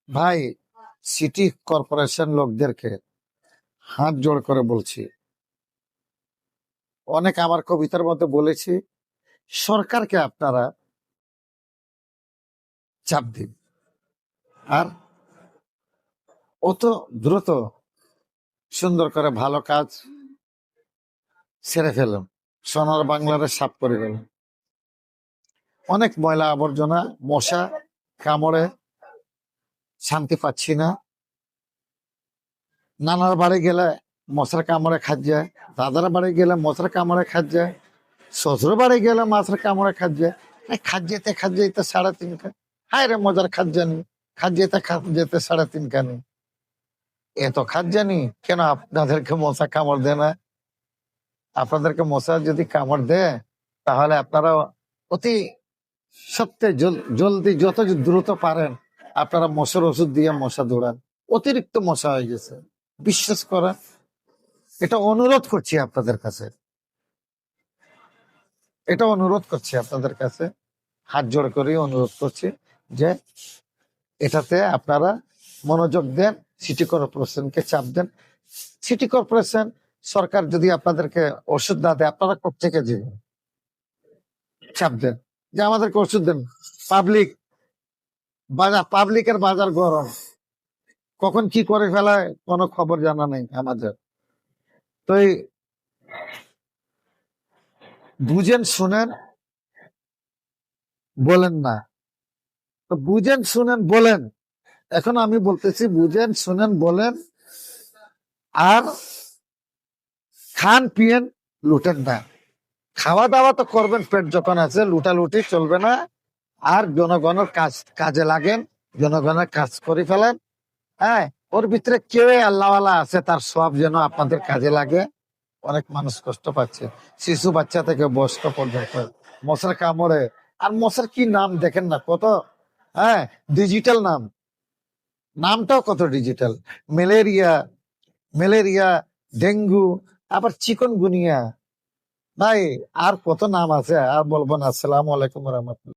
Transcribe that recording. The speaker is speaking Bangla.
ভাই, সিটি কর্পোরেশন লোকদেরকে হাত জোড় করে বলছি, অনেক আমার কবিতার মধ্যে বলেছি, সরকারকে আপনারা চাপ দিন আর অত দ্রুত সুন্দর করে ভালো কাজ সেরে ফেলুন, সোনার বাংলার সাফ করে ফেলুন। অনেক ময়লা আবর্জনা, মশা কামড়ে শান্তি পাচ্ছি না। নানার বাড়ি গেলে মশার কামড়ে খাদ যায়, দাদার বাড়ি গেলে মশার কামড়ে খাদ যায়, শ্বশুর বাড়ি গেলে মাছের কামড়ে খাদ যায়। খাদ যেতে 3:30 হায় রে মজার খাদ জানি, খাদ যেতে 3:30 কানি। এত খাদ জানি কেন আপনাদেরকে মশা কামড় দেয় না? আপনাদেরকে মশা যদি কামড় দেয় তাহলে আপনারা অতি সত্যি জলদি যত দ্রুত পারেন আপনারা মশার ওষুধ দিয়ে মশা দৌড়ান। অতিরিক্ত মশা হয়ে গেছে, বিশ্বাস করেন। এটা অনুরোধ করছি আপনাদের কাছে, এটা অনুরোধ করছি আপনাদের কাছে, হাত জোড় করে অনুরোধ করছি যে এটাতে আপনারা মনোযোগ দেন, সিটি কর্পোরেশনকে চাপ দেন। সিটি কর্পোরেশন সরকার যদি আপনাদেরকে ওষুধ না দেয় আপনারা কোথেকে দিবেন? চাপ দেন যে আমাদেরকে ওষুধ দেন। পাবলিকের বাজার গরম, কখন কি করে ফেলায় কোনো খবর জানা নেই আমাদের। তো এই বুঝেন শুনেন বলেন না, তো বুঝেন শুনেন বলেন। এখন আমি বলতেছি বুঝেন শুনেন বলেন, আর খান পিয়েন, লুটেন না। খাওয়া দাওয়া তো করবেন, পেট যখন আছে লুটালুটি চলবে না। আর জনগণের কাজে লাগেন, জনগণের কাজ করে ফেলেন। হ্যাঁ, ওর ভিতরে কেউ আল্লাহওয়ালা আছে, তার সব যেন আপনাদের কাজে লাগে। অনেক মানুষ কষ্ট পাচ্ছে, শিশু বাচ্চা থেকে বয়স্ক পর্যন্ত মশার কামড়ে। আর মশার কি নাম দেখেন না কত, হ্যাঁ, ডিজিটাল নাম, নামটাও কত ডিজিটাল। ম্যালেরিয়া, ম্যালেরিয়া, ডেঙ্গু, আবার চিকনগুনিয়া। ভাই আর কত নাম আছে, আর বলবো না। আসসালামু আলাইকুম রহমতুল্লাহ।